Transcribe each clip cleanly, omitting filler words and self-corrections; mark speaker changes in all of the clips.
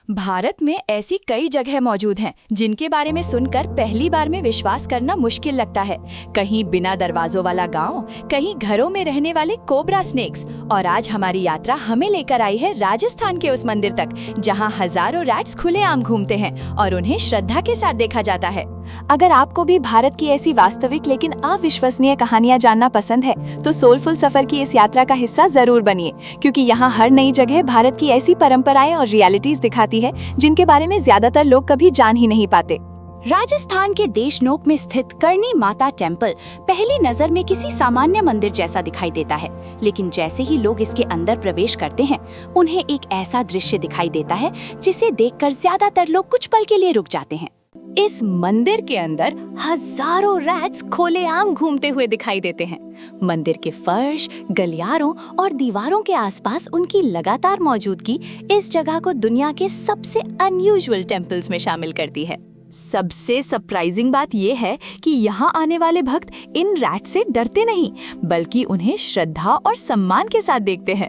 Speaker 1: भारत में ऐसी कई जगह मौजूद हैं जिनके बारे में सुनकर पहली बार में विश्वास करना मुश्किल लगता है। कहीं बिना दरवाजों वाला गांव, कहीं घरों में रहने वाले कोबरा स्नेक्स। और आज हमारी यात्रा हमें लेकर आई है राजस्थान के उस मंदिर तक जहां हजारों रैट्स खुलेआम घूमते हैं और उन्हें श्रद्धा के साथ देखा जाता है।
Speaker 2: अगर आपको भी भारत की ऐसी वास्तविक लेकिन अविश्वसनीय कहानियां जानना पसंद है तो सोलफुल सफर की इस यात्रा का हिस्सा जरूर बनिए, क्योंकि यहाँ हर नई जगह भारत की ऐसी परंपराएं और रियलिटीज दिखाती है जिनके बारे में ज्यादातर लोग कभी जान ही नहीं पाते।
Speaker 3: राजस्थान के देशनोक में स्थित करनी माता टेम्पल पहली नजर में किसी सामान्य मंदिर जैसा दिखाई देता है, लेकिन जैसे ही लोग इसके अंदर प्रवेश करते हैं उन्हें एक ऐसा दृश्य दिखाई देता है जिसे देखकर ज्यादातर लोग कुछ पल के लिए रुक जाते हैं। इस मंदिर के अंदर हजारों रैट्स खुलेआम घूमते हुए दिखाई देते हैं। मंदिर के फर्श, गलियारों और दीवारों के आसपास उनकी लगातार मौजूदगी इस जगह को दुनिया के सबसे अनयूजुअल टेम्पल्स में शामिल करती है।
Speaker 1: सबसे सरप्राइजिंग बात यह है कि यहाँ आने वाले भक्त इन रैट से डरते नहीं, बल्कि उन्हें श्रद्धा और सम्मान के साथ देखते हैं।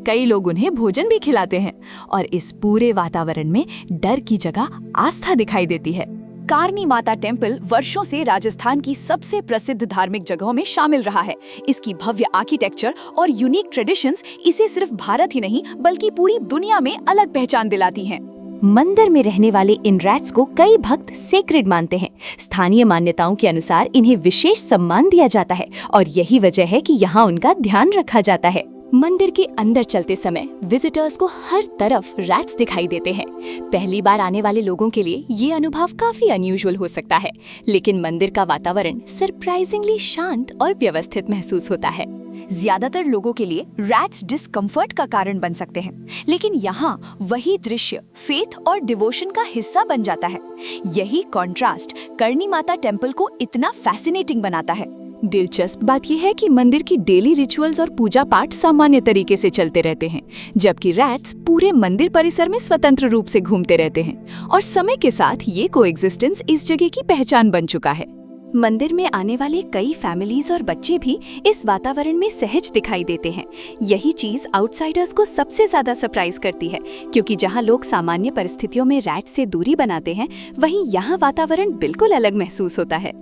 Speaker 1: कई लोग उन्हें भोजन भी खिलाते हैं और इस पूरे वातावरण में डर की जगह आस्था दिखाई देती है।
Speaker 2: करनी माता टेम्पल वर्षों से राजस्थान की सबसे प्रसिद्ध धार्मिक जगहों में शामिल रहा है। इसकी भव्य आर्किटेक्चर और यूनिक ट्रेडिशंस इसे सिर्फ भारत ही नहीं बल्कि पूरी दुनिया में अलग पहचान दिलाती हैं।
Speaker 3: मंदिर में रहने वाले इन रैट्स को कई भक्त सेक्रेड मानते हैं। स्थानीय मान्यताओं के अनुसार इन्हें विशेष सम्मान दिया जाता है और यही वजह है कि यहाँ उनका ध्यान रखा जाता है।
Speaker 1: मंदिर के अंदर चलते समय विजिटर्स को हर तरफ रैट्स दिखाई देते हैं। पहली बार आने वाले लोगों के लिए ये अनुभव काफी अनयूजुअल हो सकता है, लेकिन मंदिर का वातावरण सरप्राइजिंगली शांत और व्यवस्थित महसूस होता है।
Speaker 2: ज्यादातर लोगों के लिए रैट्स डिस्कम्फर्ट का कारण बन सकते हैं, लेकिन यहाँ वही दृश्य फेथ और डिवोशन का हिस्सा बन जाता है। यही कॉन्ट्रास्ट करनी माता टेम्पल को इतना फैसिनेटिंग बनाता है। दिलचस्प बात यह है कि मंदिर की डेली रिचुअल्स और पूजा पाठ सामान्य तरीके से चलते रहते हैं, जबकि रैट्स पूरे मंदिर परिसर में स्वतंत्र रूप से घूमते रहते हैं और समय के साथ ये कोएग्जिस्टेंस इस जगह की पहचान बन चुका है।
Speaker 1: मंदिर में आने वाले कई फैमिलीज और बच्चे भी इस वातावरण में सहज दिखाई देते हैं। यही चीज आउटसाइडर्स को सबसे ज्यादा सरप्राइज करती है, क्योंकि जहां लोग सामान्य परिस्थितियों में रैट से दूरी बनाते हैं, वहीं यहाँ वातावरण बिल्कुल अलग महसूस होता है।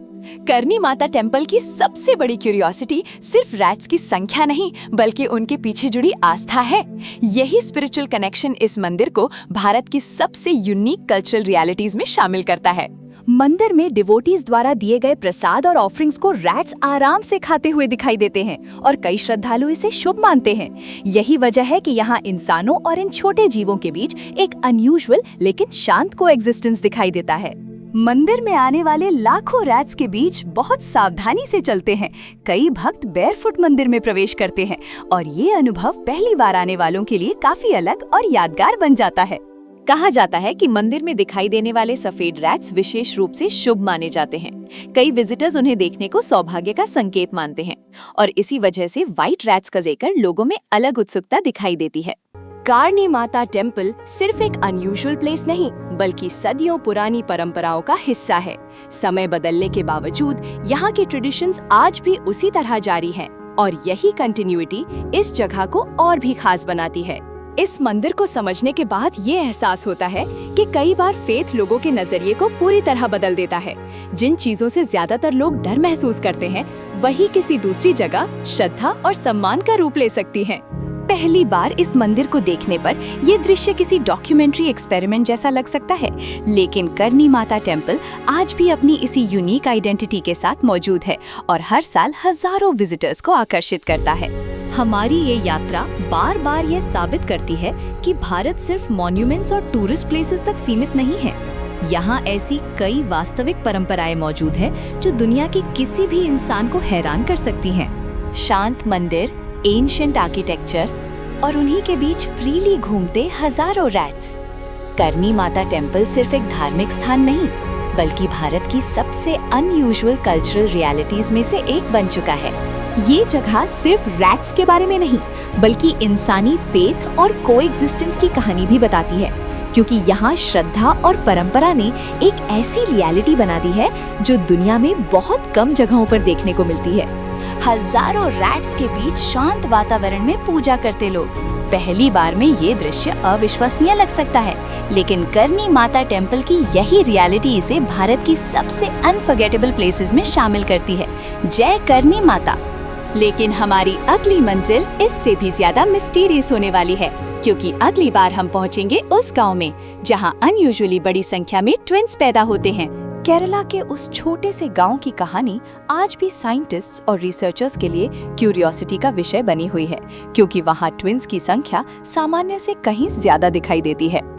Speaker 2: करनी माता टेम्पल की सबसे बड़ी क्यूरियोसिटी सिर्फ रैट्स की संख्या नहीं बल्कि उनके पीछे जुड़ी आस्था है। यही स्पिरिचुअल कनेक्शन इस मंदिर को भारत की सबसे यूनिक कल्चरल रियलिटीज में शामिल करता है। मंदिर में डिवोटीज द्वारा दिए गए प्रसाद और ऑफरिंग्स को रैट्स आराम से खाते हुए दिखाई देते हैं और कई श्रद्धालु इसे शुभ मानते हैं। यही वजह है कि यहाँ इंसानों और इन छोटे जीवों के बीच एक अनयूजुअल लेकिन शांत कोएग्जिस्टेंस दिखाई देता है।
Speaker 1: मंदिर में आने वाले लाखों रैट्स के बीच बहुत सावधानी से चलते हैं। कई भक्त बेयरफुट मंदिर में प्रवेश करते हैं और ये अनुभव पहली बार आने वालों के लिए काफी अलग और यादगार बन जाता है।
Speaker 2: कहा जाता है कि मंदिर में दिखाई देने वाले सफेद रैट्स विशेष रूप से शुभ माने जाते हैं। कई विजिटर्स उन्हें देखने को सौभाग्य का संकेत मानते हैं और इसी वजह से व्हाइट रैट्स का जिक्र लोगों में अलग उत्सुकता दिखाई देती है।
Speaker 1: करनी माता टेम्पल सिर्फ एक अनयूजुअल प्लेस नहीं बल्कि सदियों पुरानी परंपराओं का हिस्सा है। समय बदलने के बावजूद यहाँ के ट्रेडिशंस आज भी उसी तरह जारी हैं और यही कंटिन्यूटी इस जगह को और भी खास बनाती है। इस मंदिर को समझने के बाद ये एहसास होता है कि कई बार फेथ लोगों के नजरिए को पूरी तरह बदल देता है। जिन चीजों से ज्यादातर लोग डर महसूस करते हैं, वही किसी दूसरी जगह श्रद्धा और सम्मान का रूप ले सकती हैं। पहली बार इस मंदिर को देखने पर यह दृश्य किसी डॉक्यूमेंट्री एक्सपेरिमेंट जैसा लग सकता है, लेकिन करनी माता टेम्पल आज भी अपनी इसी यूनिक आइडेंटिटी के साथ मौजूद है और हर साल हजारों विजिटर्स को आकर्षित करता है। हमारी ये यात्रा बार बार यह साबित करती है कि भारत सिर्फ मॉन्यूमेंट्स और टूरिस्ट प्लेसेस तक सीमित नहीं है। यहाँ ऐसी कई वास्तविक परंपराएं मौजूद हैं जो दुनिया के किसी भी इंसान को हैरान कर सकती हैं। शांत मंदिर, एंशिएंट आर्किटेक्चर और उन्हीं के बीच फ्रीली घूमते हजारों रैट्स। करनी माता टेम्पल सिर्फ एक धार्मिक स्थान नहीं बल्कि भारत की सबसे अनयूजुअल कल्चरल रियलिटीज में से एक बन चुका है। ये जगह सिर्फ रैट्स के बारे में नहीं बल्कि इंसानी फेथ और कोएग्जिस्टेंस की कहानी भी बताती है, क्योंकि यहाँ श्रद्धा और परंपरा ने एक ऐसी रियलिटी बना दी है जो दुनिया में बहुत कम जगहों पर देखने को मिलती है।
Speaker 3: हजारों रैट्स के बीच शांत वातावरण में पूजा करते लोग, पहली बार में ये दृश्य अविश्वसनीय लग सकता है, लेकिन करनी माता टेम्पल की यही रियलिटी इसे भारत की सबसे अनफॉरगेटेबल प्लेसेस में शामिल करती है। जय करनी माता।
Speaker 1: लेकिन हमारी अगली मंजिल इससे भी ज्यादा मिस्टीरियस होने वाली है, क्योंकि अगली बार हम पहुंचेंगे उस गांव में जहां अनयूजुअली बड़ी संख्या में ट्विंस पैदा होते हैं।
Speaker 2: केरला के उस छोटे से गांव की कहानी आज भी साइंटिस्ट्स और रिसर्चर्स के लिए क्यूरियोसिटी का विषय बनी हुई है, क्योंकि वहां ट्विंस की संख्या सामान्य से कहीं ज्यादा दिखाई देती है।